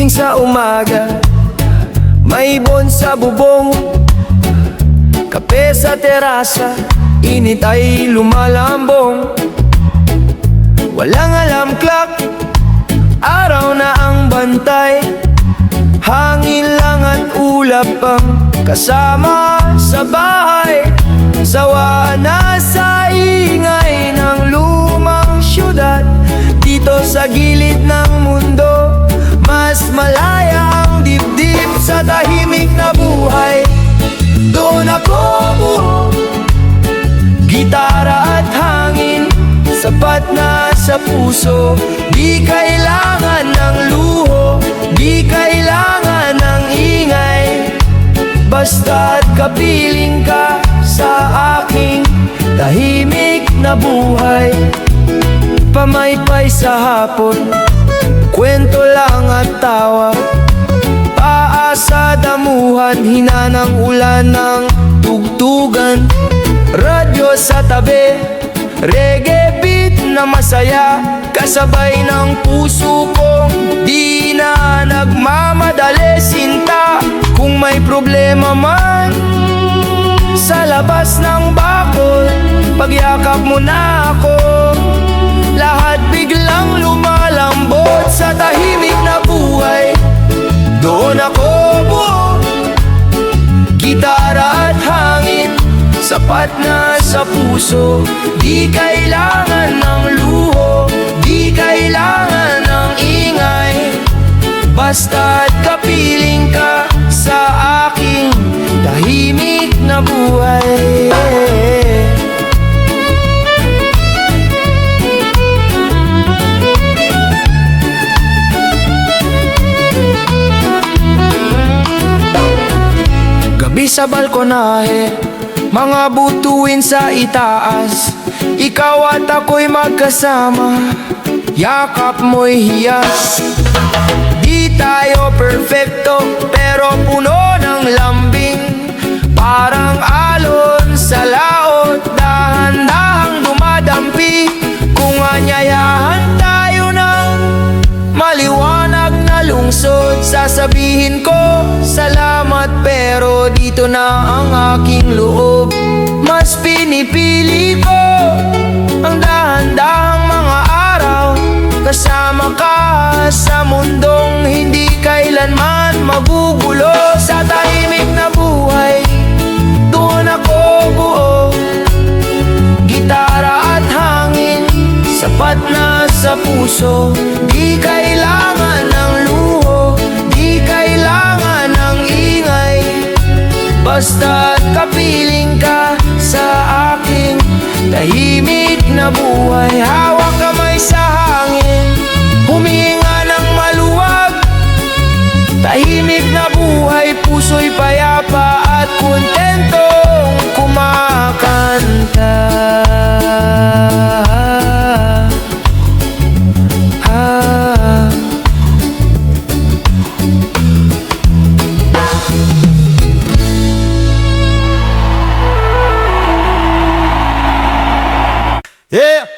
Gising sa umaga, may ibon sa bubong, kape sa terasa, init ay lumalambong. Walang alarm clock, araw na ang bantay, hangin lang at ulap ang kasama sa bahay. Sawa na sa ingay ng lumang syudad, dito sa gilid ng mundo, mas malaya ang dibdib sa tahimik na buhay. Doon ako buo, gitara at hangin, sapat na sa puso. Di kailangan ng luho, di kailangan ng ingay, basta't kapiling ka sa aking tahimik na buhay. Pamaypay sa hapon, kwento lang at tawa, paa sa damuhan, hina ng ulan ng tugtugan. Radyo sa tabi, reggae beat na masaya, kasabay ng puso kong di na nagmamadali. Sinta, kung may problema man sa labas ng bakod, pagyakap mo na ako, lahat biglang lumalambot sa tahimik na buhay. Doon ako buo, gitara at hangin, sapat na sa puso. Di kailangan ng luho, di kailangan ng ingay, basta't kapiling ka sa aking tahimik na buhay. Gabi sa balkonahe, mga butuin sa itaas, ikaw at ako'y magkasama, yakap mo'y hiyas. Di tayo perfecto, pero puno ng lambing, parang alon sa laot, dahan-dahang dumadampi. Kung anyayahan tayo ng maliwanag na lungsod, sasabihin ko salamat, pero dito na ang aking loob. Mas pinipili ko ang dahan-dahang mga araw, kasama ka sa mundong hindi kailanman magugulo. Sa tahimik na buhay, doon ako buo, gitara at hangin, sapat na sa puso. Di kailangan ng luho, di kailangan ng ingay, basta't kapiling ka sa aking tahimik na buhay. Hawak kamay sa hangin, huminga ng maluwag, tahimik na buhay, puso'y payapa at kontentong kumakanta. Yeah!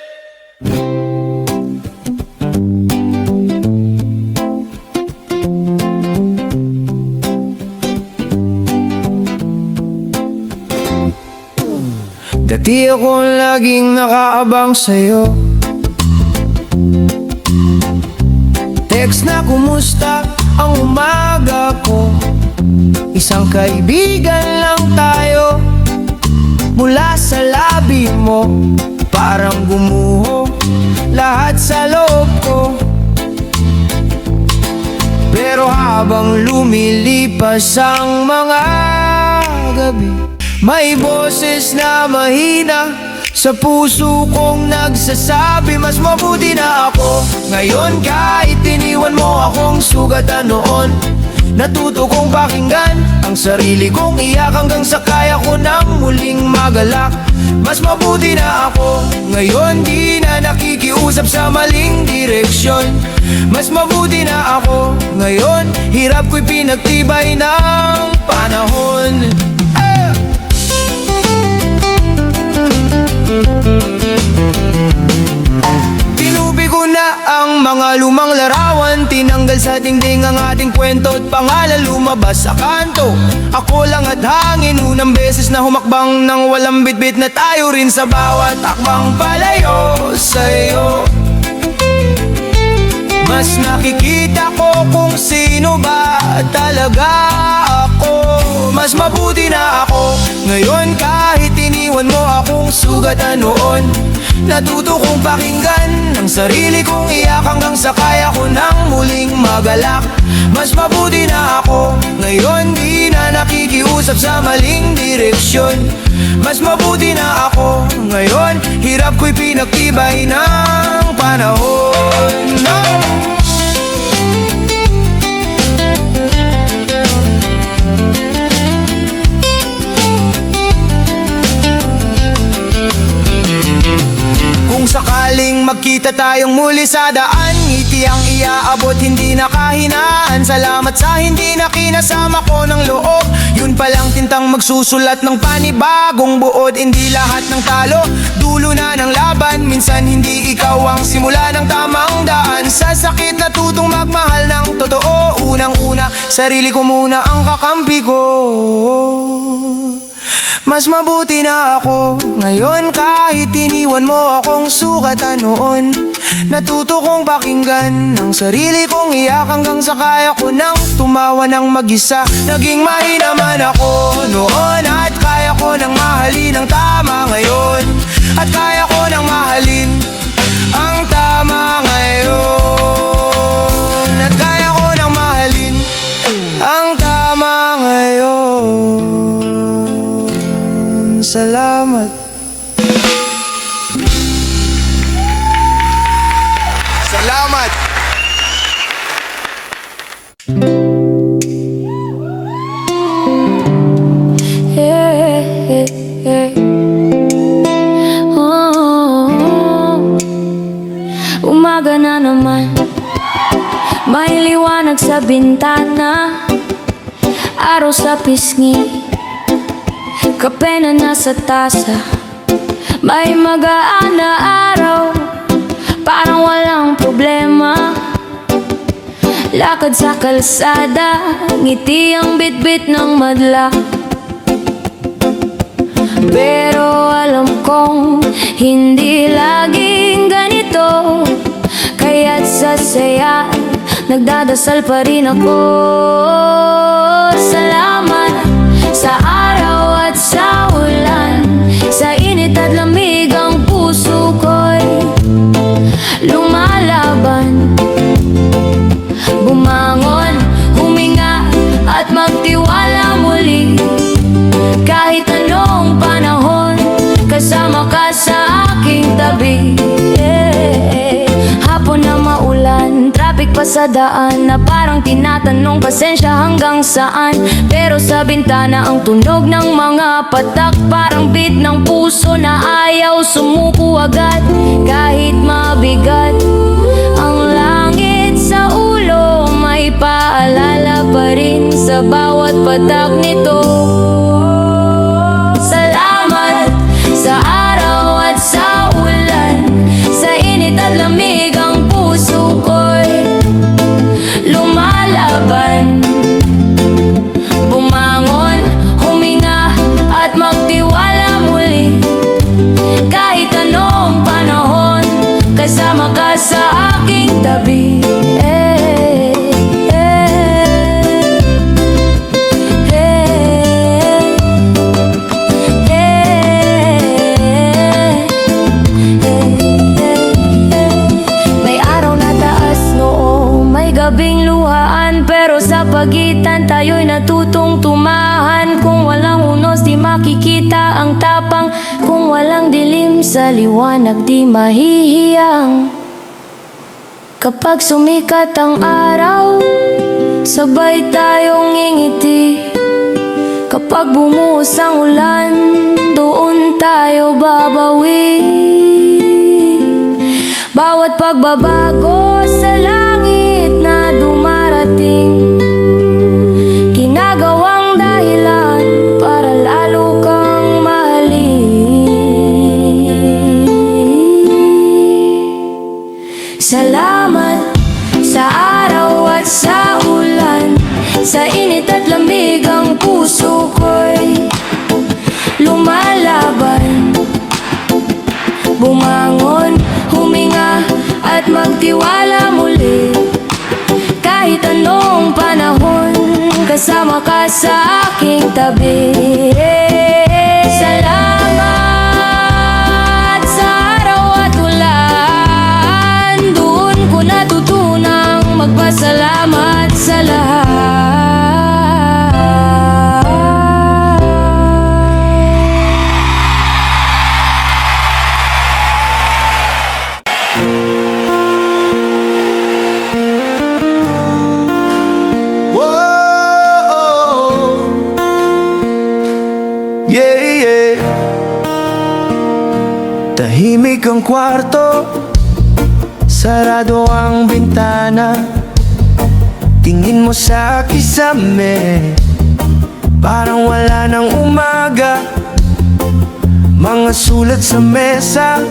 Dati akong laging nakaabang sa'yo, text na kumusta ang umaga ko, isang kaibigan lang tayo. Mula sa labi mo, parang gumuho lahat sa loob ko. Pero habang lumilipas ang mga gabi, may boses na mahina sa puso kong nagsasabi, mas mabuti na ako ngayon, kahit iniwan mo akong sugatan noon. Natuto kong pakinggan ang sarili kong iyak, hanggang sa kaya ko nang muling magalak. Mas mabuti na ako ngayon, di na nakikiusap sa maling direksyon. Mas mabuti na ako ngayon, hirap ko'y pinagtibay ng panahon. Tinubi ko na ang mga lumang larawan naman tinanggal sa dingding ang ating kwento at pangalan lumabas sa kanto. Ako lang at hangin, unang beses na humakbang nang walang bitbit na tayo rin sa bawat akbang palayo sa'yo. Mas nakikita ko kung sino ba talaga ako. Mas mabuti na ako ngayon kahit iniwan mo akong sugatan noon. Natuto kong pakinggan ang sarili kong iyak hanggang sa kaya ko nang muling magalak. Mas mabuti na ako ngayon, di na nakikiusap sa maling direksyon. Mas mabuti na ako ngayon, hirap ko'y pinagtibay ng panahon. Kung sakaling magkita tayong muli sa daan, ngiti ang iaabot, hindi nakahinaan. Salamat sa hindi na kinasama ko ng loob. Yun palang tintang magsusulat ng panibagong buod. Hindi lahat ng talo, dulo na ng laban. Minsan hindi ikaw ang simula ng tamang daan. Sa sakit natutong magmahal ng totoo. Unang-una, sarili ko muna ang kakampi ko. Mas mabuti na ako ngayon kahit iniwan mo akong sugatan noon. Natuto kong pakinggan ang sarili kong iyak hanggang sa kaya ko nang tumawa ng mag-isa. Naging mahina man ako noon at kaya ko nang mahalin ang tama ngayon. At kaya ko nang mahalin ang tama ngayon. At kaya ko nang mahalin ang tama ngayon. Salamat. Salamat. Hey, hey, hey. Oh, umaga na naman, may liwanag sa bintana, araw sa pisngi, kape na nasa tasa. May magaan na araw, parang walang problema. Lakad sa kalsada, ngiti ang bitbit ng madla. Pero alam kong hindi laging ganito, kaya't sa saya nagdadasal pa rin ako. Salamat sa araw at sa ulan, sa init at lamig ang puso ko'y lumalaban. Bumangon, huminga at magtiwala muli. Kahit anong panahon, kasama ka sa aking tabi. Hapon na maulan, traffic pa sa daan, na parang tinatanong pasensya hanggang saan. Pero sa bintana ang tunog ng mga patak, parang beat ng puso na ayaw sumuko agad. Kahit mabigat ang langit sa ulo, may paalala pa rin sa bawat patak nito. Salamat sa araw at sa ulan, sa init at lamig ang puso ko'y lumalaban. Bumangon, huminga at magtiwala muli. Kahit anong panahon, kasama ka sa aking tabi. Gabing luhaan, pero sa pagitan tayo'y natutong tumahan. Kung walang unos di makikita ang tapang, kung walang dilim sa liwanag di mahihiyang. Kapag sumikat ang araw, sabay tayong ngingiti. Kapag bumuhos ang ulan, doon tayo babawi. Bawat pagbabago sa langit na dumarating, ginagawang dahilan para lalo kang mahalin. Salamat sa araw puso ko'y lumalaban. Bumangon, huminga at magtiwala muli. Kahit anong panahon, kasama ka sa aking tabi. Salamat sa araw at ulan. Doon ko natutunang magpasalamat sa lahat. Whoa, yeah, yeah. Tahimik ang kwarto, sarado ang bintana. Tingin mo sa kisame, parang wala ng umaga. Mga sulat sa mesa,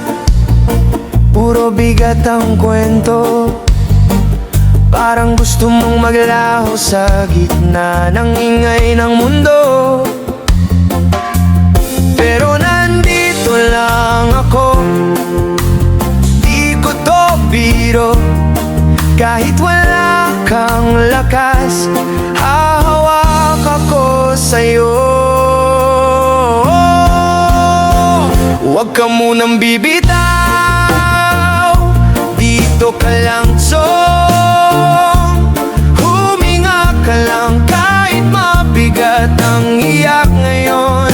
puro bigat ang kwento. Parang gusto mong maglaho sa gitna ng ingay ng mundo. Pero nandito lang ako, di ko to biro. Kahit wala kang lakas, hahawak ako sa'yo. Huwag ka munang bibitaw, dito ka lang song. Huminga ka lang kahit mabigat ang iyak ngayon.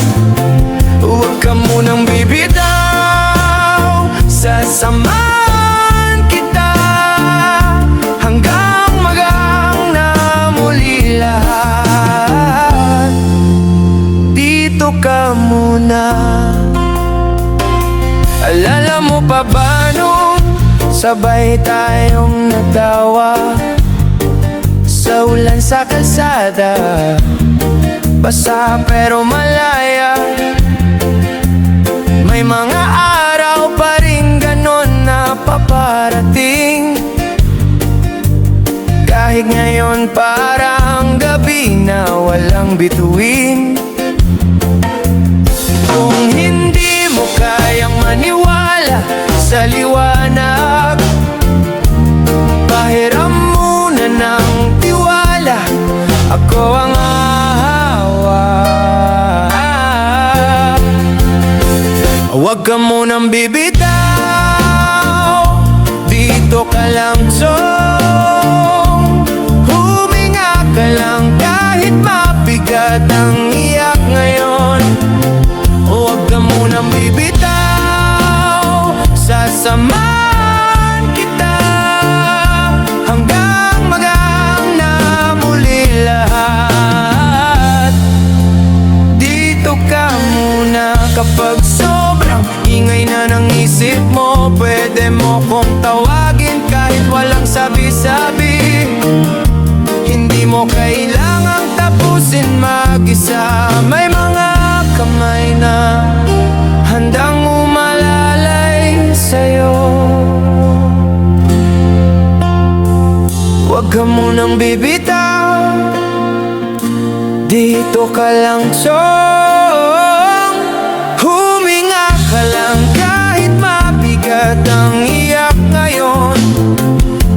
Huwag ka munang bibitaw, sasamahan kita hanggang magang na muli lahat. Dito ka muna. Alala mo pa ba nung sabay tayong nagtawa sa ulan sa kalsada? Basa pero malaya. May mga araw pa rin ganon na paparating. Kahit ngayon parang gabi na walang bituin. Kung hindi mo kayang maniwala sa liwanag, pahiram muna ng tiwala, ako ang hahawa. Huwag ka munang bibitaw, dito ka lang song. Huminga ka lang kahit mabigat ang iyak ngayon. Huwag ka munang bibitaw, sasamahan kita hanggang magang na muli lahat. Dito ka muna kapag sobrang ingay na ng isip mo. Pwede mo kong tawagin kahit walang sabi-sabi. Hindi mo kailangang tapusin mag-isa. May mga kamay na handang umalalay sa'yo. Huwag ka munang bibitaw, dito ka lang song. Huminga ka lang kahit mabigat ang iyak ngayon.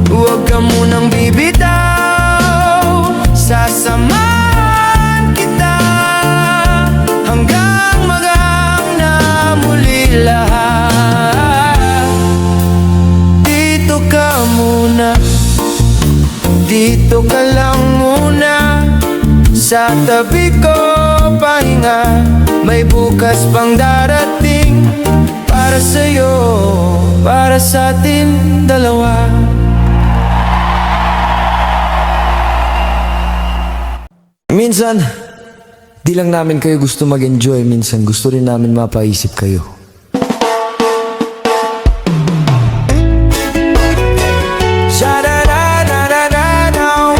Huwag ka munang bibitaw, sasamahan kita hanggang magang na muli lahat. Dito ka muna, dito ka lang muna. Sa tabi ko pahinga, may bukas pang darating. Para sa'yo, para sa atin dalawa. Minsan, di lang namin kayo gusto mag-enjoy. Minsan gusto rin namin mapaisip kayo. Sha-da-da-da-da-da-da.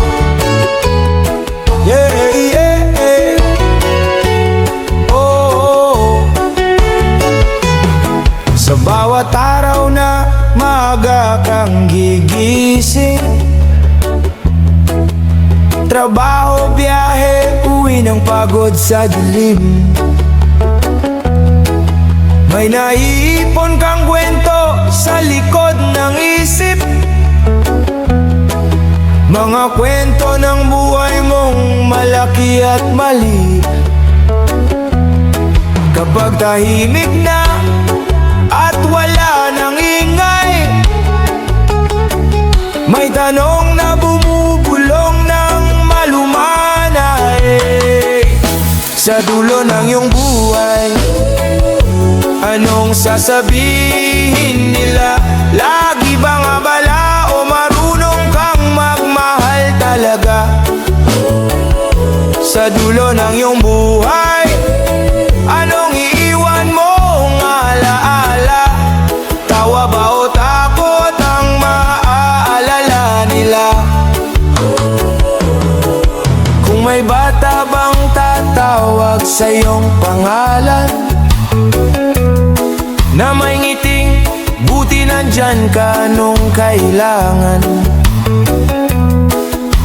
Yeah, yeah. Oh. Sa bawat araw na maaga kang gigising, trabaho, biyahe, uwi amoy ng pagod sa dilim. May naiipon kang kwento sa likod ng isip, mga kwento ng buhay mong malaki at mali. Kapag tahimik na at wala nang ingay, may tanong na bumubulong ng malumanay. Sa dulo ng iyong buhay, anong sasabihin nila? Lagi bang abala o marunong kang magmahal talaga? Sa dulo ng iyong buhay, anong iiwan mong alaala? Tawa ba o takot ang maaalala nila? Kung may bata bang tatawag sa iyong pangalan, na may ngiting, buti nandyan ka nung kailangan.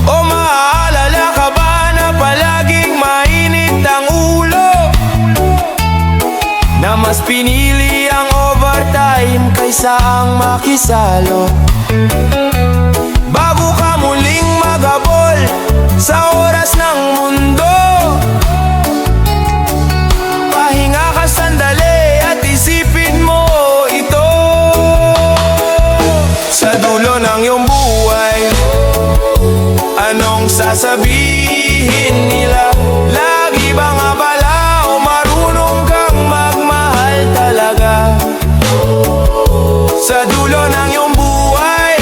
O maaalala ka ba na palaging mainit ang ulo, na mas pinili ang overtime kaysa ang makisalo? Bago ka muling magabol sa oras ng mundo, pahinga ka sandali at isipin mo ito. Sa dulo ng iyong buhay, anong sasabihin nila? Lagi bang abala o marunong kang magmahal talaga? Sa dulo ng iyong buhay,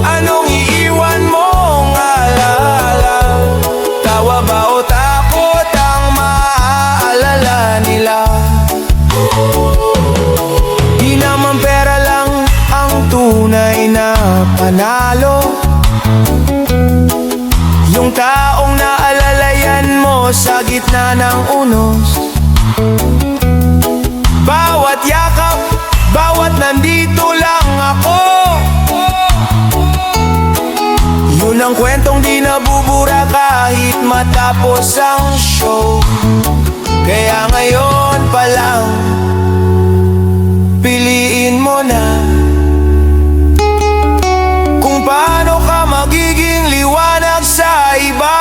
anong iiwan mong alaala? Tawa ba o takot ang maaalala nila? Di naman pera lang ang tunay na panalo, yung taong naalalayan mo sa gitna ng unos. Bawat yakap, bawat nandito lang ako, yun ang kwentong di nabubura kahit matapos ang show. Kaya ngayon pa lang, piliin mo na kung paano ka magiging liwanag sa iba.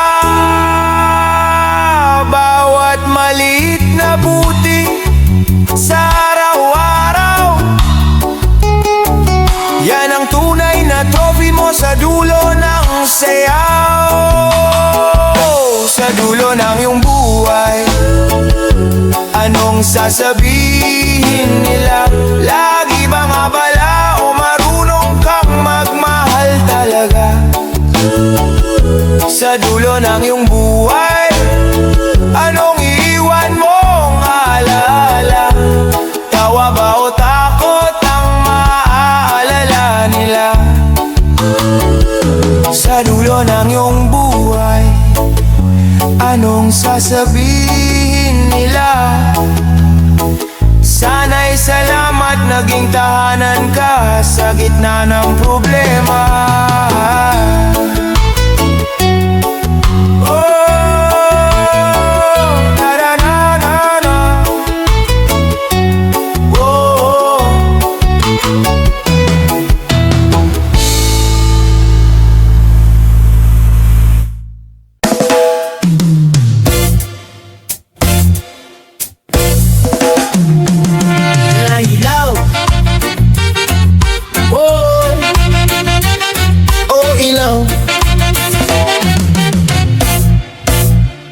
Bawat maliit na buti sa araw-araw, yan ang tunay na trophy mo sa dulo ng sayaw. Sa dulo ng iyong buhay, anong sasabihin nila? Lagi bang abala o marunong kang magmahal talaga? Sa dulo ng iyong buhay, anong iiwan mong alaala? Tawa ba o takot ang maaalala nila? Sa dulo ng iyong buhay, anong sasabihin nila? Sana'y salamat, naging tahanan ka sa gitna ng problema. Ilaw, oh, oh ilaw,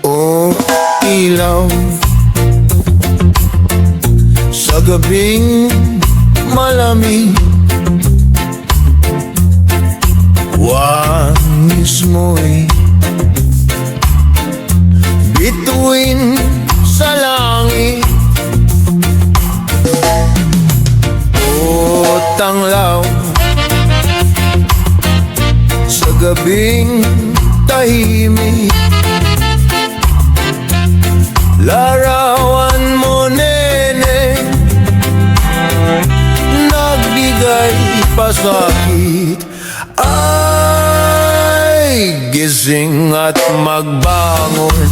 oh ilaw, sa gabing malamig, wangis mo'y bituin sa langit. Tanglaw sa gabing tahimik, larawan mo nene, nagbigay pasakit. Ay, gising at magbangon,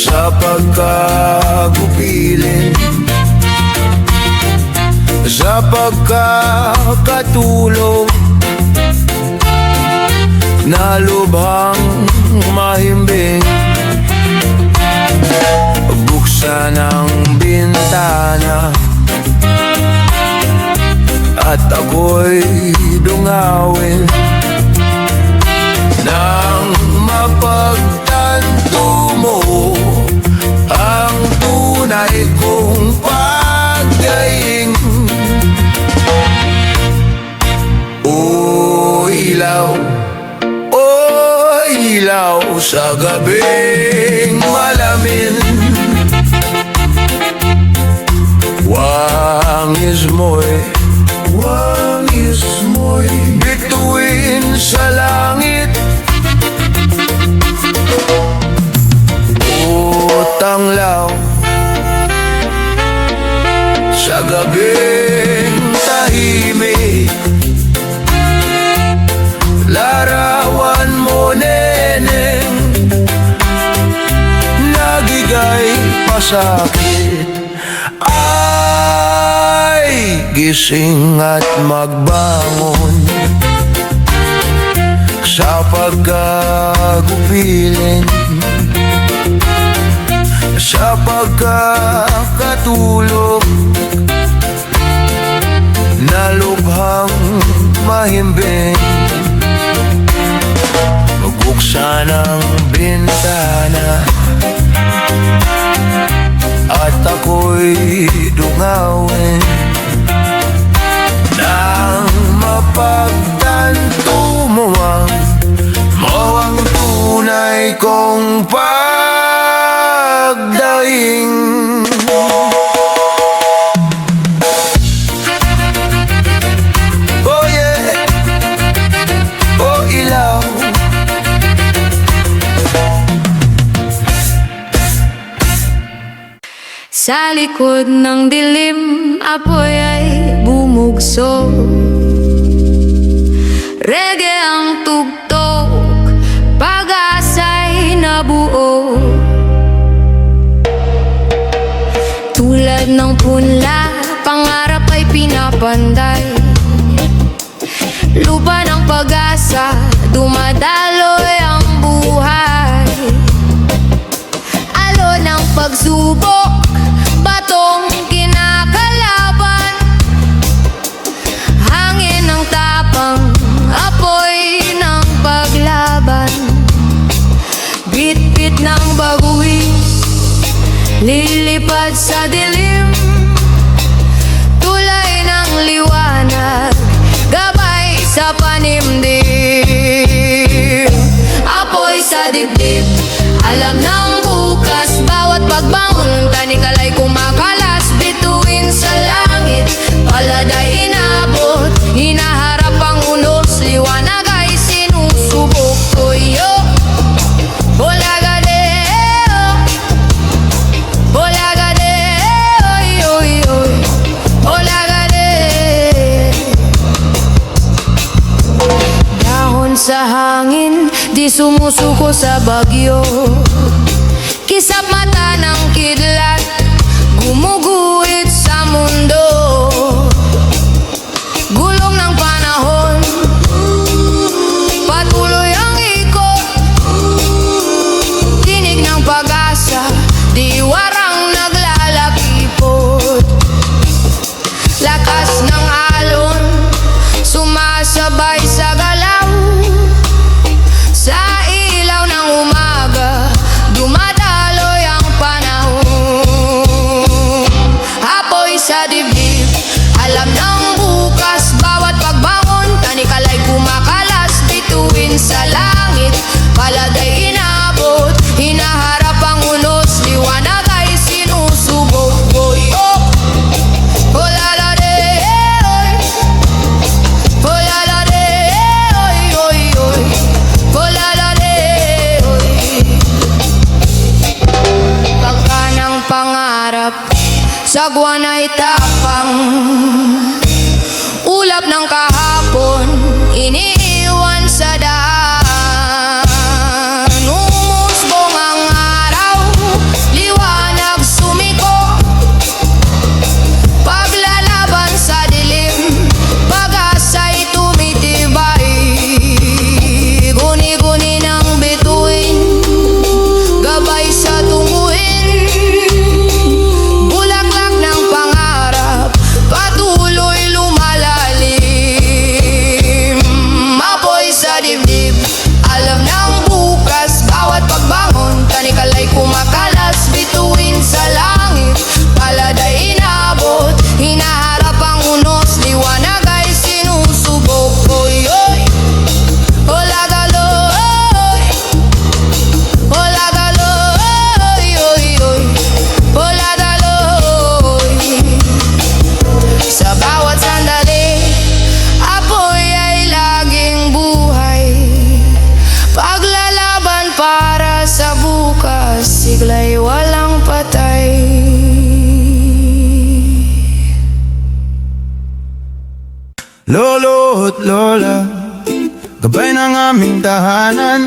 sa pagkagupilin, sa pagkakatulog na lubhang mahimbing. Buksan ang bintana at ako'y dungawin nang mapagtanto mo ang tunay kong pagdaing. O ilaw, o ilaw sa gabing malamin, wangis mo'y bituin sa langit. O tanglaw sa gabing tahimik, larawan mo neneng, nagigay pasakit. Ay, gising at magbangon sa pagkagupilin, sa pagkakatulog na lubhang mahimbing. Magbuksan ang bintana at ako'y dungawin nang mapagtanto mo ang tunay kong pagdaing. Oh yeah, oh ilaw, sa likod ng dilim, apoy ay bumugso. Reggae ang tugtog, pag-asa'y nabuo. Tulad ng punla, pangarap ay pinapanday. Lupa ng pag-asa, dumadaloy ang buhay. Alon ng pagsubok, batong kinakalaban, hangin ng tapang, apoy ng paglaban. Bit-bit ng baguis, lilipad sa dilim, tulay ng liwanag, gabay sa panimdim. Apoy sa dibdib, alam ng bukas, bawat pagbangon, tanikalay kumakalas, bituin sa langit, paladay inabot, hinaharap ang unos, liwanag ay sinusubok. Tuyo, bolagade, bolagade, oy, oy, oy, bolagade. Dahon sa hangin, di sumusuko sa bagyo, kisap mata ng kidlat, gumuguhit sa mundo. Gulong ng panahon, patuloy ang ikot, tinig ng pag-asa, di warang naglalakipot. Lakas ng alon, sumasabay sa galaw, sa ilaw ng umaga, dumadaloy ang panahon. Apoy sa dibdib, alam ng bukas, bawat pagbangon, tanikalay kumakalas, bituin sa langit, paladay inabot, hinaharap ang unos, liwanag ay sinusubok. Oy, oh, oh la la de, oy, oh la la de, oy, oy, oy, oh la la de, oy. Pagka ng pangarap, sagwan ay tapang, ulap ng kahapon, iniiwan sa daan. Umusbong ang araw, lolo at lola, gabay ng aming tahanan.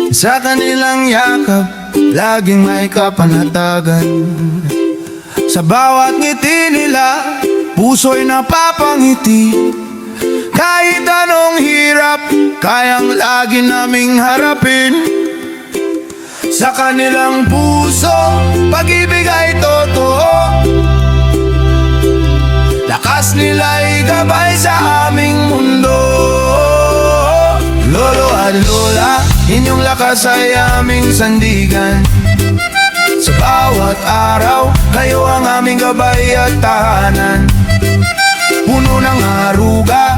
Sa kanilang yakap, laging may kapanatagan. Sa bawat ngiti nila, puso'y napapangiti. Kahit anong hirap, kayang lagi naming harapin. Sa kanilang puso, pag-ibig ay totoo. Lakas nila'y gabay sa aming mundo. Lolo at lola, inyong lakas ay aming sandigan. Sa bawat araw, kayo ang aming gabay at tahanan. Puno ng aruga,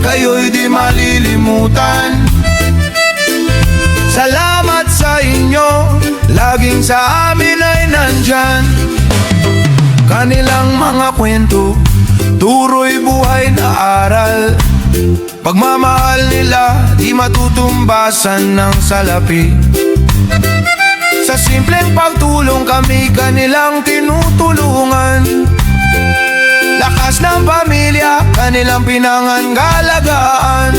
kayo'y di malilimutan. Salamat sa inyo, laging sa amin ay nandyan. Kanilang mga kwento, turo'y buhay na aral. Pagmamahal nila, di matutumbasan ng salapi. Sa simpleng pagtulong kami kanilang tinutulungan. Lakas ng pamilya, kanilang pinangangalagaan.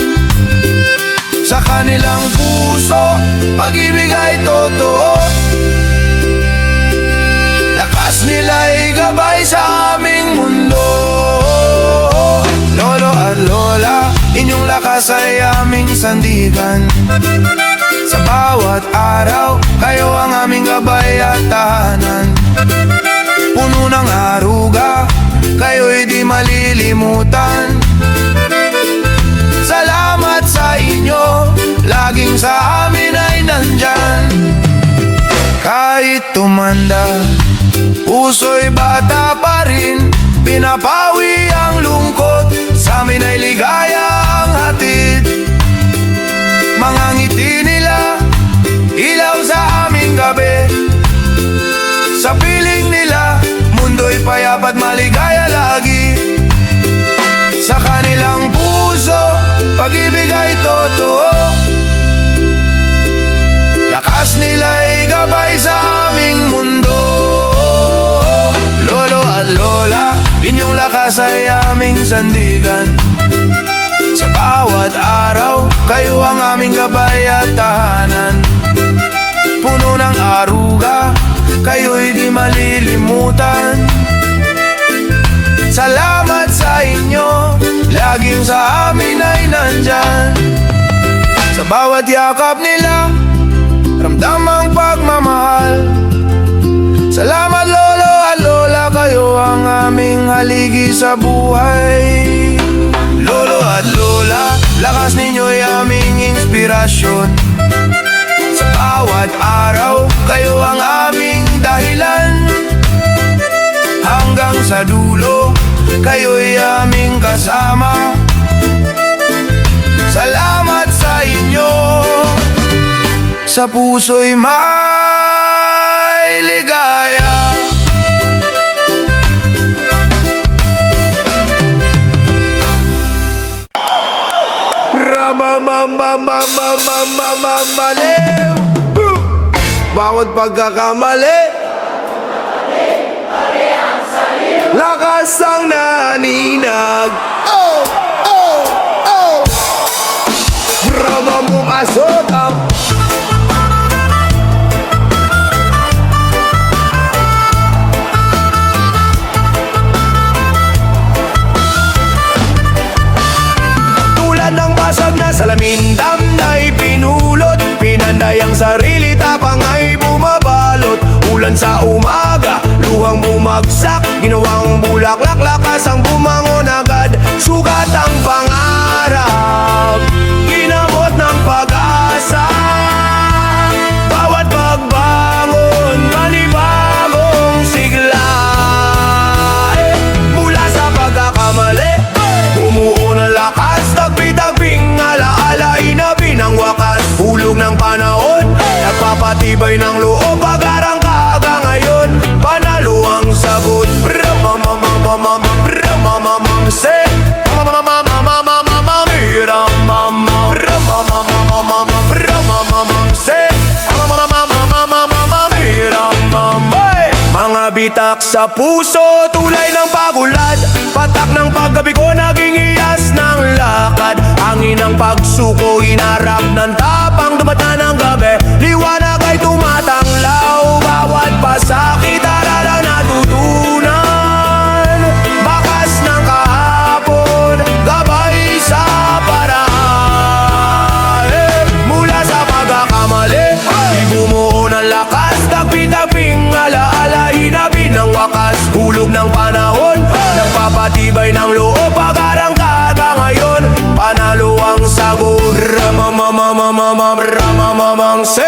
Sa kanilang puso, pag-ibig ay totoo. Lakas nila'y gabay sa aming mundo. Lolo at lola, inyong lakas ay aming sandigan. Sa bawat araw, kayo ang aming gabay at tahanan. Puno ng aruga, kayo'y di malilimutan. Salamat sa inyo, laging sa amin ay nandyan. Kahit tumanda, puso'y bata pa rin. Pinapawi ang lungkot, sa amin ay ligaya ang hatid. Mga ngiti nila, ilaw sa aming gabi. Sa piling nila, mundo'y payap at maligaya lagi. Sa kanilang puso, pag-ibig ay totoo. Lakas nila'y gabay sa aming mundo. Lolo at lola, inyong lakas ay aming sandigan. Sa bawat araw, kayo ang aming gabay at tahanan. Puno ng aruga, kayo'y di malilimutan. Salamat sa inyo, laging sa amin ay nandyan. Sa bawat yakap nila, ramdam ang pagmamahal. Salamat lolo at lola, kayo ang aming haligi sa buhay. Lolo at lola, lakas ninyo'y aming inspirasyon. Sa bawat araw, kayo ang aming dahilan. Hanggang sa dulo, kayo'y aming kasama. Salamat sa inyo, sa puso'y may ligaya. Maliw, bawat pagkakamali, lakas ang naninag. Oh, oh, oh. Bravo mo kasotang. Tulad ng basag na salamin, damnay pinulot. Pinanday ang sarili, tapang ay bumabalot. Ulan sa umaga, luhang bumagsak. Ginawang bulaklak, lakas ang bumangon agad. Sugat ang pangarap, ginamot ng pag-asa. Bawat pagbangon, panibagong sigla. Mula sa pagkakamali, bumuo ng lakas. Tagpi-tagping alaala, inabi ng wakas. Hulog ng panahon, nagpapatibay ng loob. Pag-arang kaaga ngayon, panalo ang sagot. Mga bitak sa puso, tulay ng pagulad. Patak ng paggabi ko, naging iyas pagsuko, hinarap ng tapang dumata ng gabi. Liwanag ay tumatanglaw, bawat pasakit arala natutunan. Bakas ng kahapon, gabay sa paraan. Mula sa pagkakamali, bumuo ng lakas, tagpi-tagping alaala, hinabi ng wakas. Hulog ng panahon, nagpapatibay ng loob, pag-arangkada ngayon, panalo ang sagot. Ramamamamamamam, ramamamang se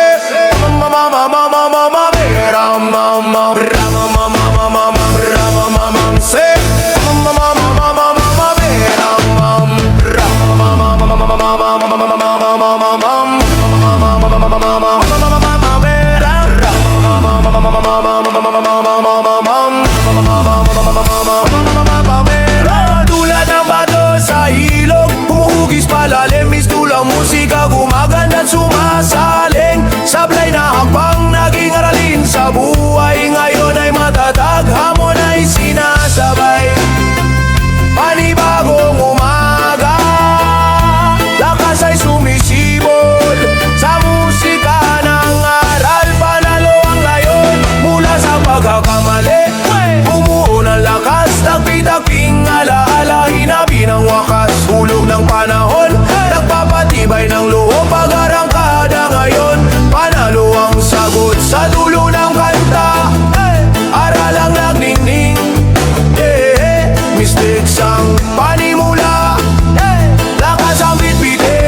Ramamamamamamam, ramamam, ramamamamamam, ramamamang se Ramamamamamamam, tulad ng bato sa ilog, humuhugis palalim, mistulang musika, gumaganda at sumasaling. Sablay na hakbang, naging aralin sa buhay, ngayon ay matatag, hamon ay sinasabay. Panibagong umaga, lakas ay sumisibol sa musika ng aral, panalo ang layon. Mula sa pagkakamali, bumuo ng lakas, tagpi-tagping alaala, hinabi ng wakas. Hulog ng panahon, nagpapatibay ng loob, pag-arangkada ngayon, panalo ang sagot. Sa dulo ng kanta, aral ang nagningning, mistakes ang panimula, lakas ang bitbitin.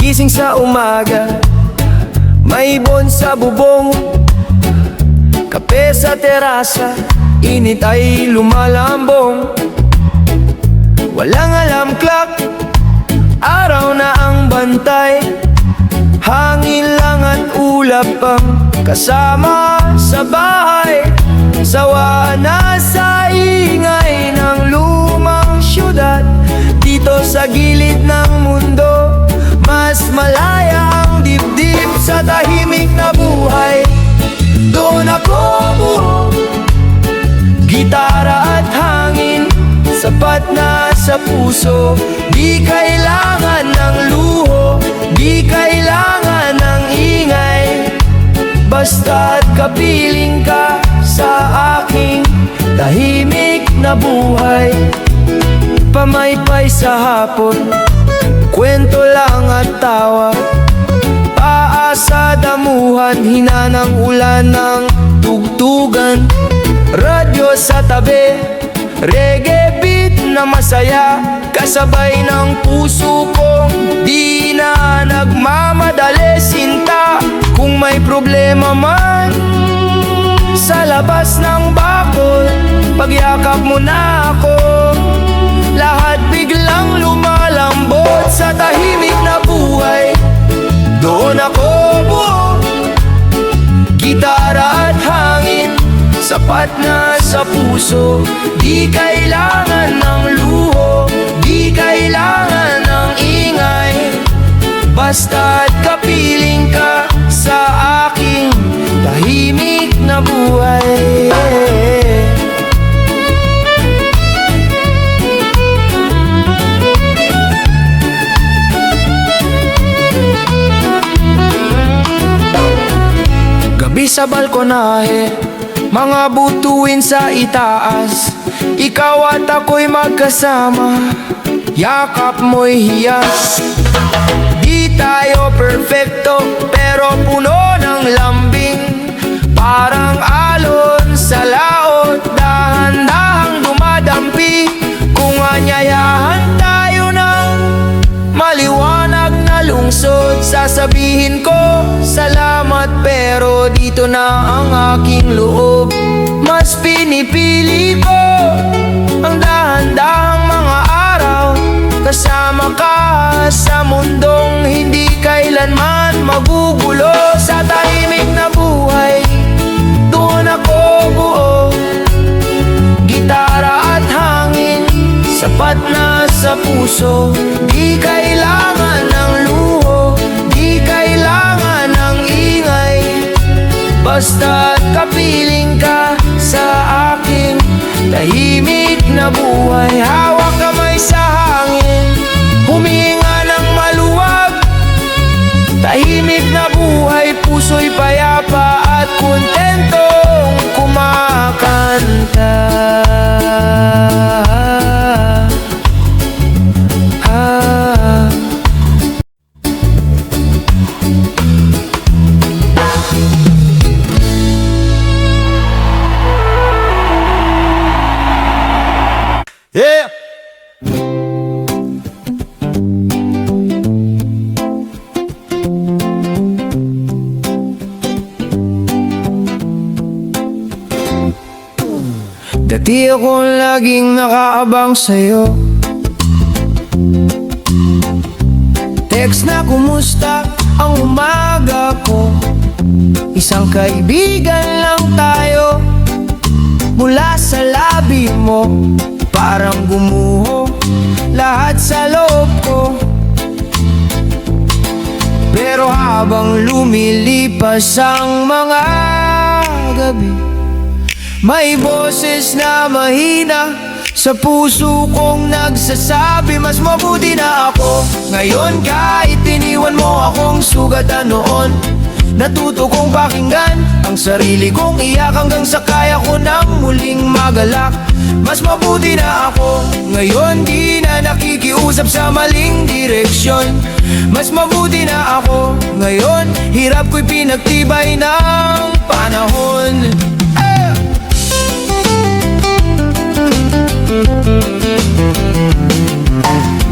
Gising sa umaga, may ibon sa bubong, kape sa terasa, init ay lumalambong. Walang alarm clock, araw na ang bantay, hangin lang at ulap ang kasama sa bahay. Sawa na sa ingay ng lumang syudad, dito sa gilid ng mundo, mas malaya ang dibdib sa tahimik na buhay. Doon ako buo, gitara at hangin, sapat na sa puso. Di kailangan ng luho, di kailangan ng ingay, basta't kapiling ka sa aking tahimik na buhay. Pamaypay sa hapon, kwento lang at tawa, paasa damuhan, hina ng ulan ng tugtugan. Radyo sa tabi, reggae beat na masaya, kasabay ng puso kong di na nagmamadali. Sinta, kung may problema man sa labas ng bakod, pagyakap mo na ako, lahat biglang lumalambot sa tahimik na buhay. Doon ako buo, gitara at hangin, sapat na sa puso. Di kailangan ng luho, di kailangan ng ingay, basta't kapiling ka sa aking tahimik na buhay. Gabi sa balkonahe, mga butuin sa itaas, ikaw at ako'y magkasama, yakap mo'y hiyas. Di tayo perfecto, pero puno ng lambing, parang alon sa laot, dahan-dahang dumadampi. Kung anyayahan tayo ng maliwanag na malungsod, sasabihin ko salamat. Pero dito na ang aking loob, mas pinipili ko ang dahan-dahang mga araw kasama ka sa mundong hindi kailanman magugulo. Sa tahimik na buhay, doon ako buo. Gitara at hangin, sapat na sa puso. Di kailangan ng luho, di kailangan ng ingay, basta't kapiling ka sa aking tahimik na buhay. Hawak kamay sa hangin, huminga ng maluwag. Tahimik na buhay, puso'y payapa at kontentong kumakanta. Yeah! Dati akong laging nakaabang sa'yo, text na kumusta ang umaga ko. Isang kaibigan lang tayo, mula sa labi mo parang gumuho lahat sa loob ko. Pero habang lumilipas ang mga gabi, may boses na mahina sa puso kong nagsasabi, mas mabuti na ako ngayon kahit iniwan mo akong sugatan noon. Natuto kong pakinggan ang sarili kong iyak hanggang sa kaya ko nang muling magalak. Mas mabuti na ako ngayon, di na nakikiusap sa maling direksyon. Mas mabuti na ako ngayon, hirap ko'y pinagtibay ng panahon.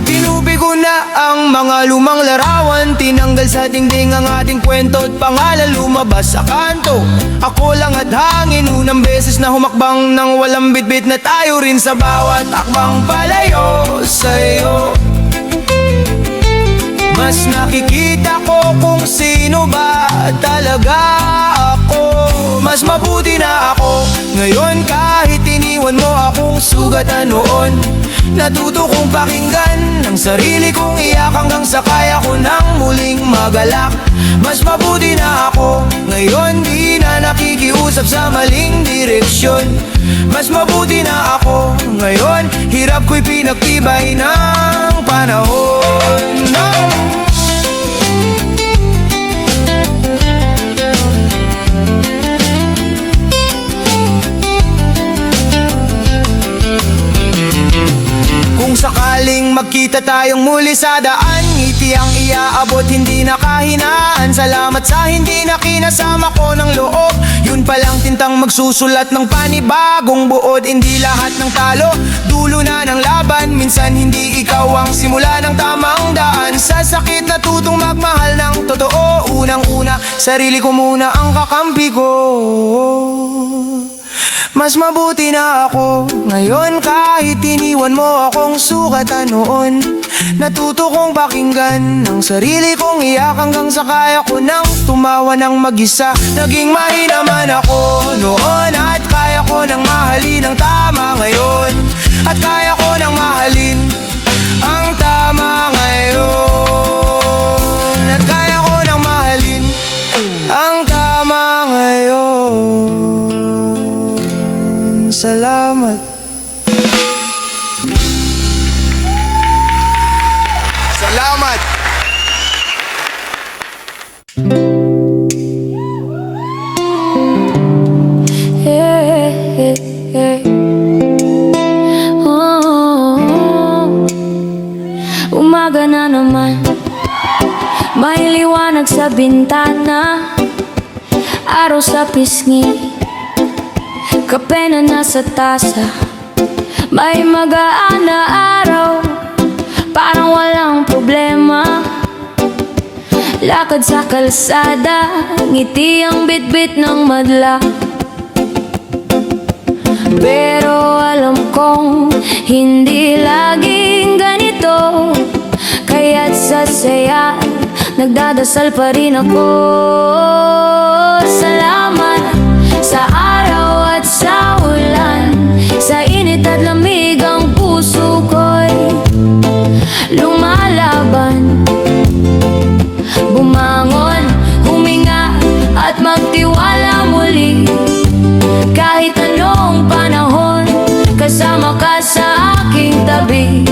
Tinubig ko na ang mga lumang larawan, tinanggal sa dingding ang ating kwento at pangalan lumabas sa kanto. Ako lang at hangin, unang beses na humakbang nang walang bitbit na tayo rin sa bawat akbang palayo sa'yo. Mas nakikita ko kung sino ba talaga ako. Mas mabuti na ako ngayon kahit iniwan mo akong sugatan noon. Natuto kong pakinggan ang sarili kong iyak hanggang sa kaya ko nang muling magalak. Mas mabuti na ako ngayon, di na nakikiusap sa maling direksyon. Mas mabuti na ako ngayon, hirap ko'y pinagtibay ng panahon. Kung sakaling magkita tayong muli sa daan, ngiti ang iaabot, hindi nakahinaan. Salamat sa hindi na kinasama ko ng loob. Yun palang tintang magsusulat ng panibagong buod. Hindi lahat ng talo, dulo na ng laban. Minsan hindi ikaw ang simula ng tamang daan. Sa sakit natutong magmahal ng totoo. Unang-una, sarili ko muna ang kakampi ko. Mas mabuti na ako ngayon kahit iniwan mo akong sugatan noon. Natuto kong pakinggan ang sarili kong iyak hanggang sa kaya ko nang tumawa ng mag-isa. Naging mahina man ako noon at kaya ko nang mahalin ang tama ngayon. At kaya ko nang mahalin ang tama ngayon. At kaya ko nang mahalin ang tama ngayon. Salamat. Salamat! Hey, hey, hey. Oh, umaga na naman, may liwanag sa bintana, araw sa pisngi, kape na nasa tasa. May magaan na araw, parang walang problema. Lakad sa kalsada, ngiti ang bitbit ng madla. Pero alam kong hindi laging ganito, kaya't sa saya nagdadasal pa rin ako. Salamat sa araw at sa ulan, sa init at lamig ang puso ko'y lumalaban. Bumangon, huminga at magtiwala muli. Kahit anong panahon, kasama ka sa aking tabi.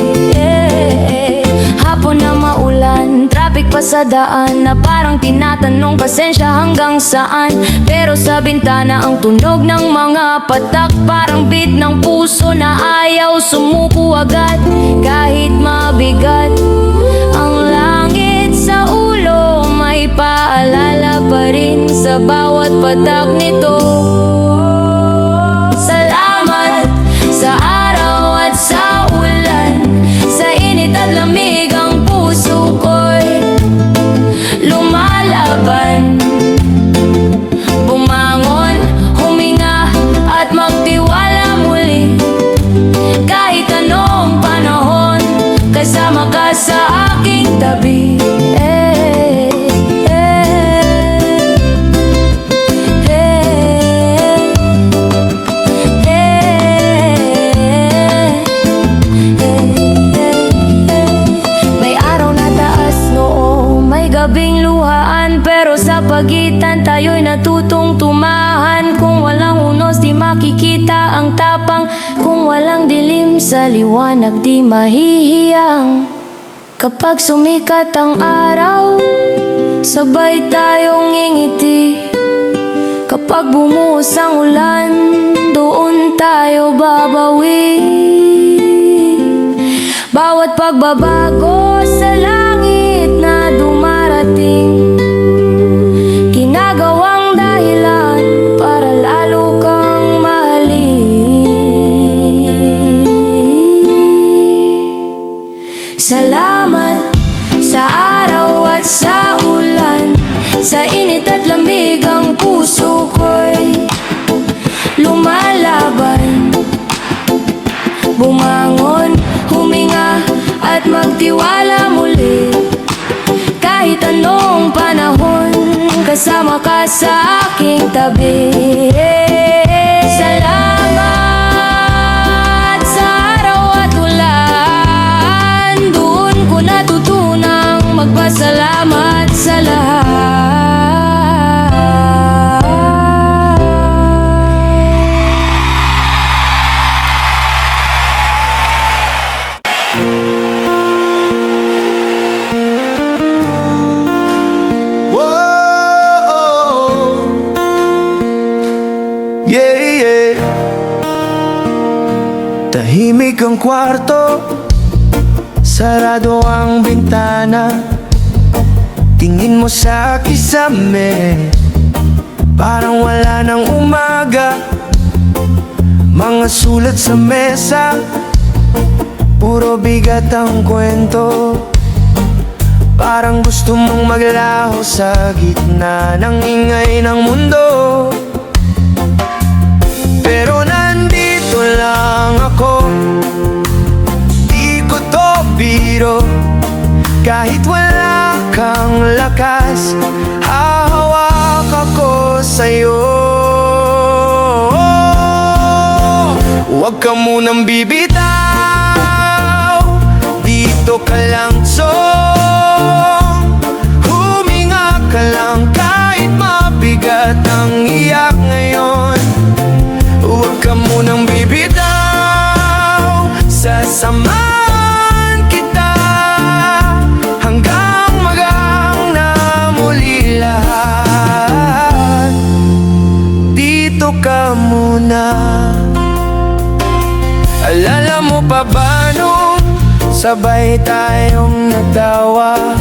Hapon na maulan, traffic pa sa daan, na parang tinatanong pasensya hanggang saan. Pero sa bintana ang tunog ng mga patak, parang beat ng puso na ayaw sumuko agad. Kahit mabigat ang langit sa ulo, may paalala pa rin sa bawat patak nito. Salamat sa araw at sa ulan, sa init at lamig ang puso ko'y lumalaban. Bumangon, huminga at magtiwala muli. Kahit anong panahon, kasama ka sa aking tabi. Gabing luhaan, pero sa pagitan tayo'y natutong tumahan. Kung walang unos di makikita ang tapang, kung walang dilim sa liwanag di mahihiyang. Kapag sumikat ang araw, sabay tayong ngingiti. Kapag bumuhos ang ulan, doon tayo babawi. Bawat pagbabago sa langit na dumarating, ginagawang dahilan para lalo kang mahalin. Salamat sa araw at sa ulan, sa init at lamig ang puso ko'y lumalaban. Bumangon, huminga at magtiwala muli. Kahit anong panahon, kasama ka sa aking tabi. Salamat sa araw at ulan, doon ko natutunang magpasalamat sa lahat. Tahimik ang kwarto, sarado ang bintana. Tingin mo sa kisame, parang wala ng umaga. Mga sulat sa mesa, puro bigat ang kwento. Parang gusto mong maglaho sa gitna ng ingay ng mundo. Pero nandito lang ako, di ko to biro. Kahit wala kang lakas, hahawak ako sa'yo. Huwag ka munang bibitaw, dito ka lang song. Huminga ka lang kahit mabigat ang iyak ngayon. Huwag ka munang bibitaw, sasamahan kita hanggang magang na muli lahat. Dito ka muna. Alala mo pa ba nung sabay tayong nagtawa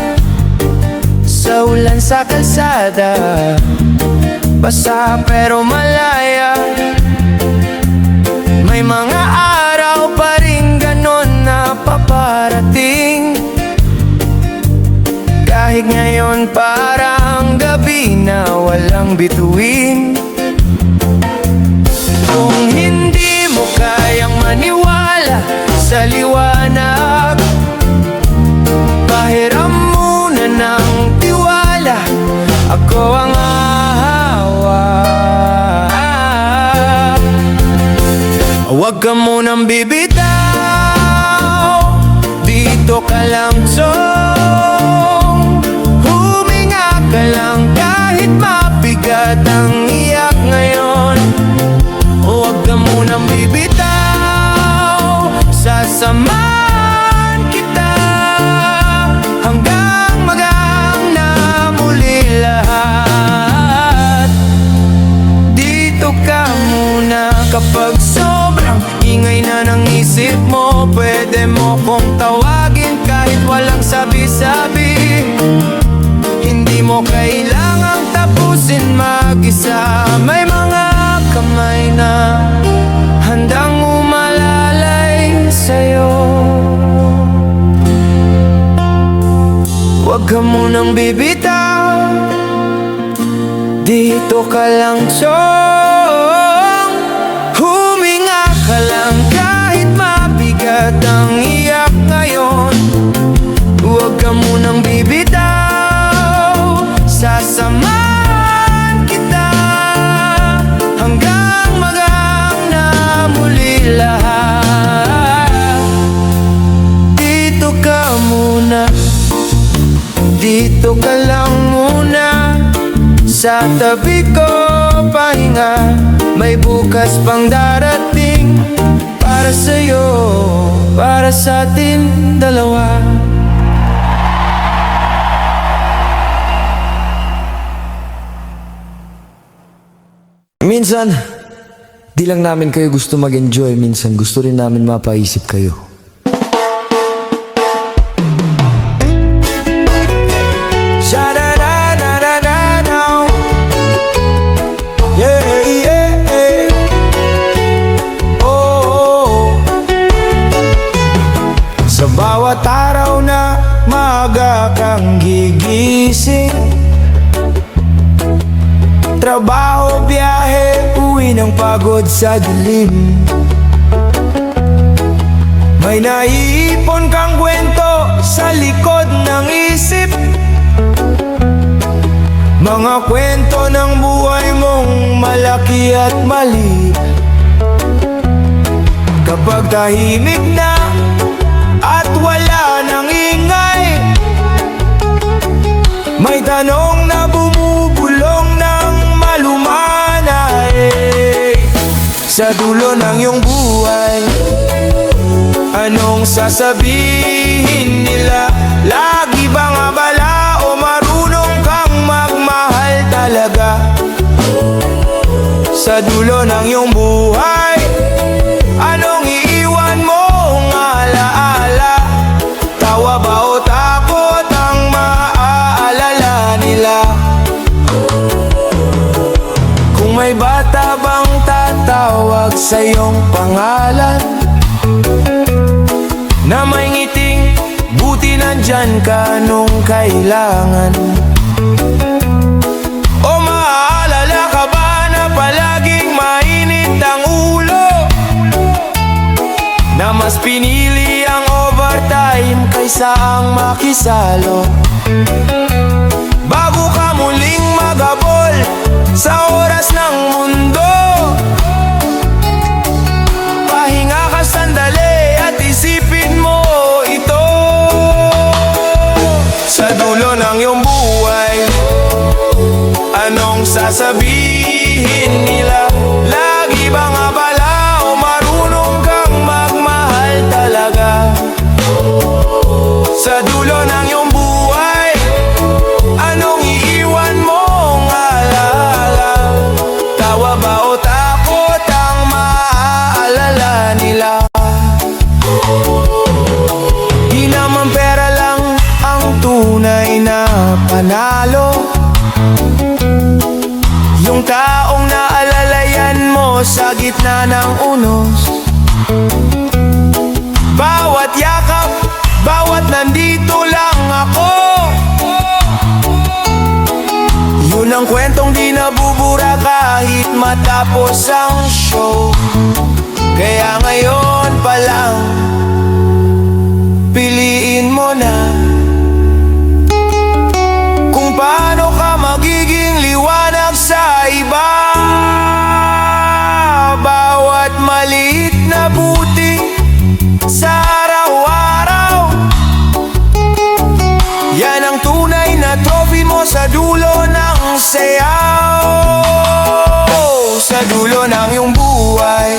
sa ulan sa kalsada? Basa pero malaya. May mga araw pa rin ganon na paparating. Kahit Kahit ngayon parang gabi na walang bituin. Kung hindi mo kayang maniwala sa liwanag, pahiram muna ng tiwala, ako ang hahawak. Huwag ka munang bibitaw, dito ka lang chong. Huminga ka lang kahit mabigat ang iyak ngayon. Huwag ka munang bibitaw, sasamahan kita hanggang magang na muli lahat. Dito ka muna kapag sobrang ingay na ng isip mo. Pwede mo kong tawagin kahit walang sabi-sabi. Hindi mo kailangang tapusin mag-isa. May mga kamay na handang umalalay sa'yo. Huwag ka munang bibitaw, dito ka lang chong. Huminga ka lang kahit mabigat ang iyak ngayon. Huwag ka munang bibitaw, sasamahan kita hanggang magang na muli lahat. Dito ka muna, dito ka lang muna, sa tabi ko pahinga. May bukas pang darating para sa'yo, para sa atin dalawa. Minsan, di lang namin kayo gusto mag-enjoy. Minsan gusto rin namin mapaisip kayo. Sha-da-da-da-da-da-da. Yeah, yeah. Oh. Sa bawat araw na maaga kang gigising, trabaho, biyahe, uwi ng pagod sa dilim. May naiipon kang kwento sa likod ng isip, mga kwento ng buhay mong malaki at mali. Kapag tahimik na at wala nang ingay, may tanong na bumubulong ng malumanay. Sa dulo ng iyong buhay, anong sasabihin nila? Lagi bang abala o marunong kang magmahal talaga? Sa dulo ng iyong buhay, anong iiwan mong alaala? Tawa ba o takot ang maaalala nila? Kung may bata bang tatawag sa iyong pangalan, na may ngiting buti nandyan ka nung kailangan? O maaalala ka ba na palaging mainit ang ulo, na mas pinili ang overtime kaysa ang makisalo? Bago ka muling magabol sa oras ng mundo, pahinga ka sandali at isipin mo ito. Sa dulo ng iyong buhay, anong sasabihin nila? Lagi bang abala o marunong kang magmahal talaga? Sa dulo ng iyong buhay, anong iiwan mong alaala? Tawa ba o takot ang maaalala nila? Di naman pera lang ang tunay na panalo. Yung taong naalalayan mo sa gitna ng unos, bawat yakap, bawat nandito lang ako, ng kwentong di nabubura kahit matapos ang show. Kaya ngayon pa lang, piliin mo na kung paano ka magiging liwanag sa iba. Bawat maliit na buti sa araw-araw, yan ang tunay na trophy mo sa dulo ng sayaw. Sa dulo ng iyong buhay,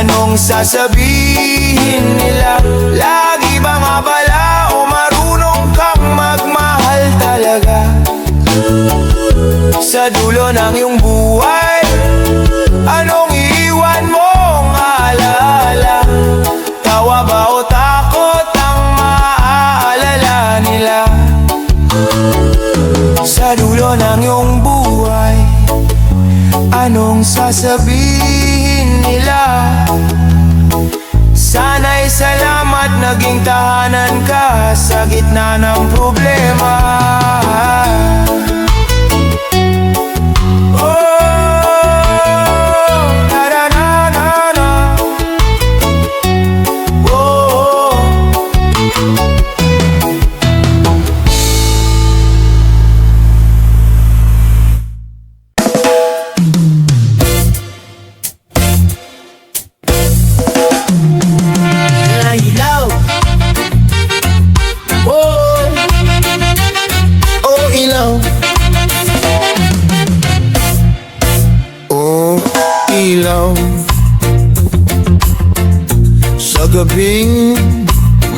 anong sasabihin nila? Lagi bang abala o marunong kang magmahal talaga? Sa dulo ng iyong buhay, anong iiwan mong alaala? Tawa ba o takot ang maaalala nila? Sa dulo ng iyong buhay, anong sasabihin nila? Sana'y salamat, naging tahanan ka sa gitna ng problema. Ilaw sa gabing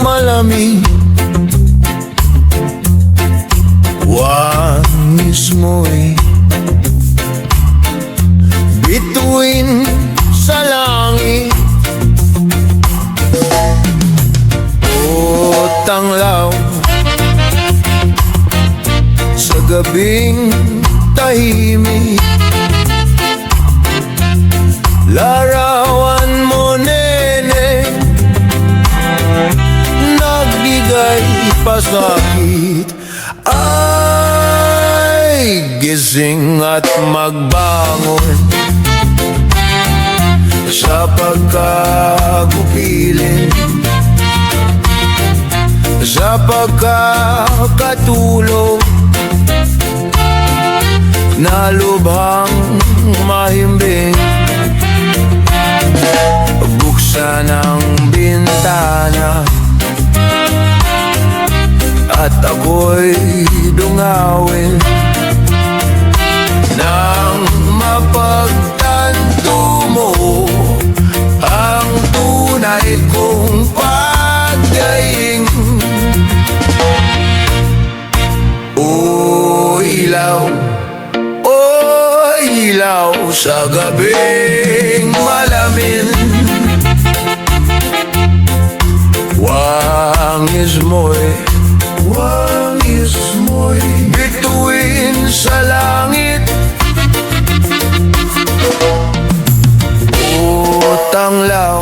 malamig, wangis mo'y bituin sa langit. O tanglaw sa gabing tahimik, larawan mo, nene, nagbigay pasakit. Ay, gising at magbangon sa pagkagupilin, sa pagkakatulog na lubhang mahimbing. Buksan ang bintana at ako'y dungawin nang mapagtanto mo ang tunay kong pagdaing. O ilaw, o ilaw sa gabing malamin, wangis mo'y bituin sa langit. O tanglaw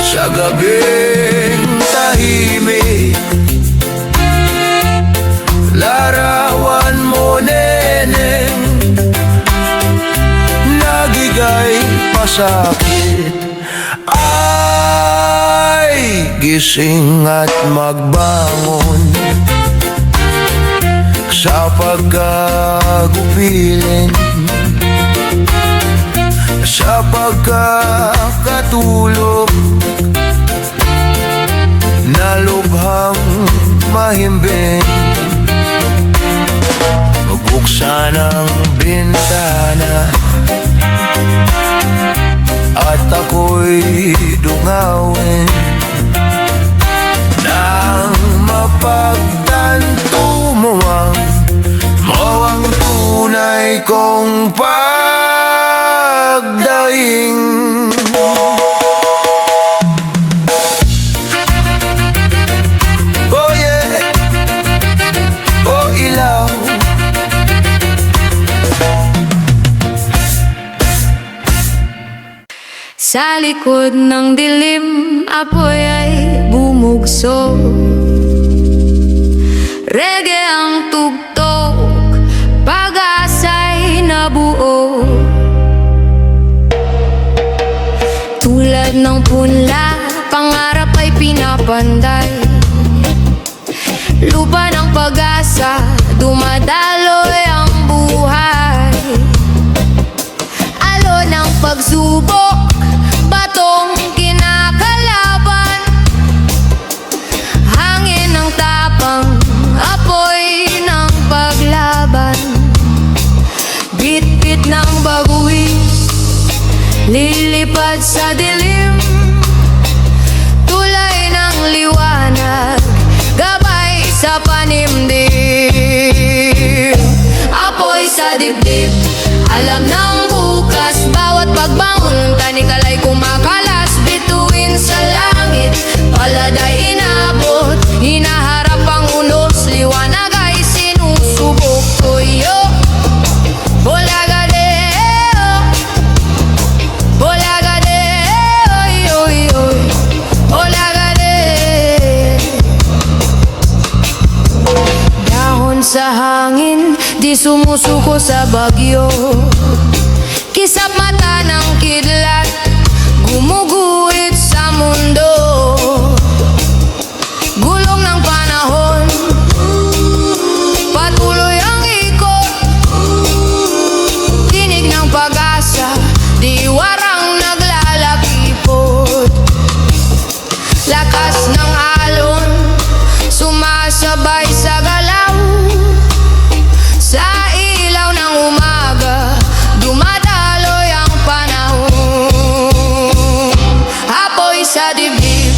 sa gabing tahimik, larawan mo, neneng, nagigay pasakit. Ay, gising at magbangon sa pagkagupilin, sa pagkakatulog na lubhang mahimbing. Buksan ang bintana at ako'y dungawin nang mapagtanto mo ang tunay kong pagdaing. Oh yeah, oh ilaw. Sa likod ng dilim, apoy ay bumugso. Reggae ang Tulad ng punla, pangarap ay pinapanday. Lupa ng pag-asa, dumadaloy ang buhay. Alon ng pagsubok, batong kinakalaban. Hangin ng tapang, apoy ng paglaban. Bit-bit ng baguis, lilipad sa dilim. Tulay ng liwanag, gabay sa panimdim. Apoy sa dibdib, alam ng bukas. Bawat pagbangon, tanikalay kumakalas. Bituin sa langit, palad ay inabot. Hinaharap ang unos, liwanag ay sinusubok. Tuyo, bolagade, bolagade, oy, oy, oy, bolagade. Dahon sa hangin, di sumusuko sa bagyo. Kisap mata ng kidlat, gumuguhit sa mundo. Gulong ng panahon, patuloy ang ikot. Tinig ng pag-asa, di warang naglalakipot. Lakas ng alon, sumasabay sa galaw. Sa ilaw ng umaga, dumadaloy ang panahon. Apoy sa dibdib,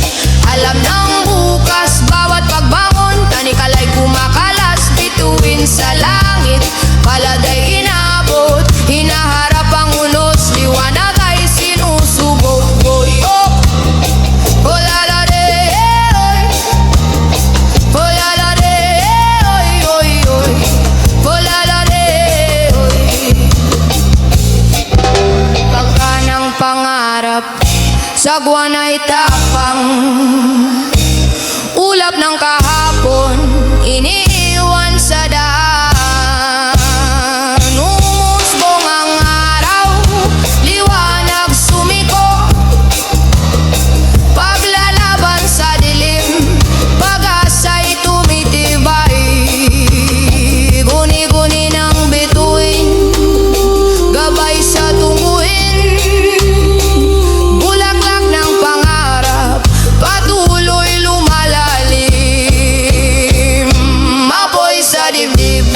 alam ng bukas. Bawat pagbangon, tanikalay kumakalas. Bituin sa langit, palad ay inabot. Hinaharap ang unos, liwanag ay sinusubok. Oy, oh, oh la la de, oy, oh la la de, oy, oy, oy, oh la la de, oy. Pagka ng pangarap, sagwan ay tapang. Ulap ng kahapon, iniiwan sa daan. Umusbong ang araw, liwanag sumiko. Paglalaban sa dilim, pag-asa'y tumitibay. Guni-guni ng bituin, gabay sa tunguin. Bulaklak ng pangarap, patuloy lumalalim. Apoy sa dibdib,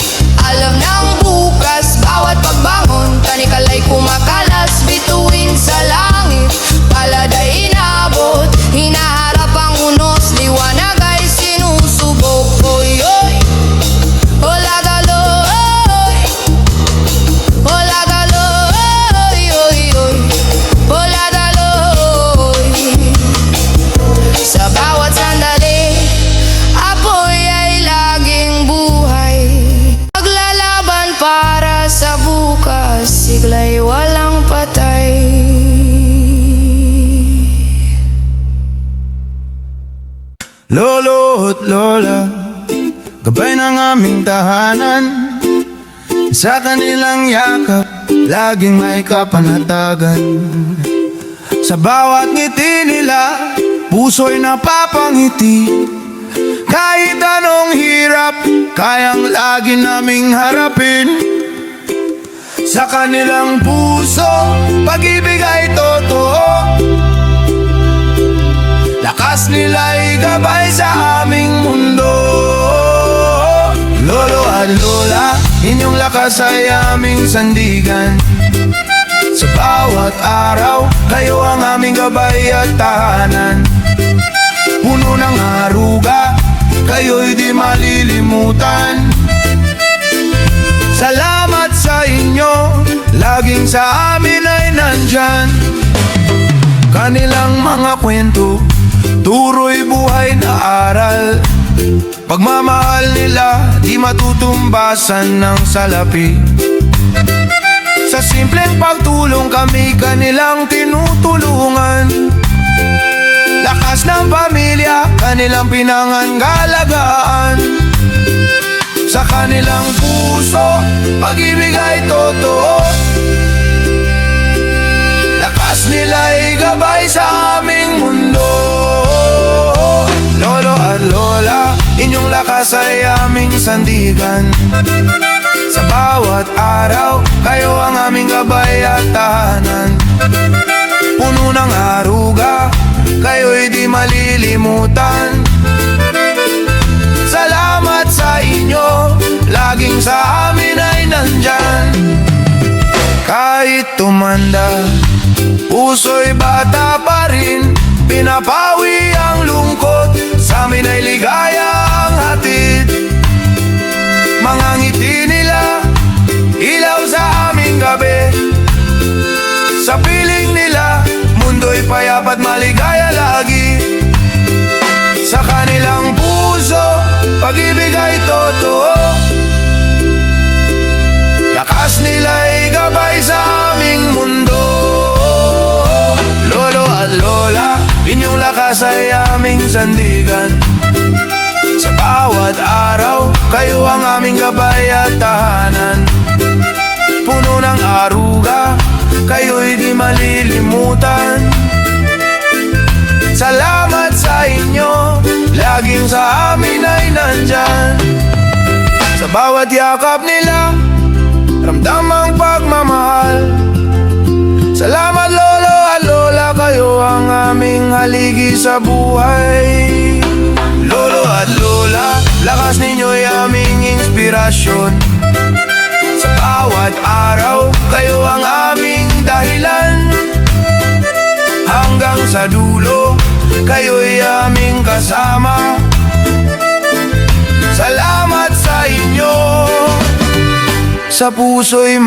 alam ng bukas. Bawat pagbangon, tanikalay kumakalas. Bituin sa langit, palad ay inabot. Hinaharap ang unos, liwanag ay sinusubok. Oy, oy, olagaloy, olagaloy, oy, oy, olagaloy. Sa bawat sandali, apoy ay laging buhay. Paglalaban para sa bukas, sigla'y walang patay. Lolo at lola, gabay ng aming tahanan. Sa kanilang yakap, laging may kapanatagan. Sa bawat ngiti nila, puso'y napapangiti. Kahit anong hirap, kayang lagi naming harapin. Sa kanilang puso, pag-ibig ay totoo. Lakas nila'y gabay sa aming mundo. Lolo at lola, inyong lakas ay aming sandigan. Sa bawat araw, kayo ang aming gabay at tahanan. Puno ng haruga, kayo'y di malilimutan. Salamat sa inyo, laging sa amin ay nandyan. Kanilang mga kwento, turo'y buhay na aral. Pagmamahal nila, di matutumbasan ng salapi. Sa simpleng pagtulong kami kanilang tinutulungan. Lakas ng pamilya, kanilang pinangangalagaan. Sa kanilang puso, pag-ibig ay totoo. Lakas nila nila'y gabay sa aming mundo. Lolo at lola, inyong lakas ay aming sandigan. Sa bawat araw, kayo ang aming gabay at tahanan. Puno ng aruga, kayo'y di malilimutan. Salamat sa inyo, laging sa amin ay nandyan. Kahit tumanda, puso'y bata pa rin. Pinapawi ang lungkot, sa amin ay ligaya ang hatid. Mga ngiti nila, ilaw sa aming gabi. Sa piling nila, mundo'y payapat maligaya lagi. Sa kanilang puso, pag-ibig ay totoo. Lakas nila'y gabay sa aming mundo. Lolo at lola, inyong lakas ay aming sandigan. Sa bawat araw, kayo ang aming gabay at tahanan. Puno ng aruga, kayo'y di malilimutan. Salamat sa inyo, laging sa amin ay nandyan. Sa bawat yakap nila, ramdam ang pagmamahal. Salamat lolo at lola, kayo ang aming haligi sa buhay. Lolo at lola, lakas ninyo'y aming inspirasyon. Sa bawat araw, kayo ang aming dahilan. Hanggang sa dulo, kayo'y aming kasama. Salamat sa inyo, sa puso'y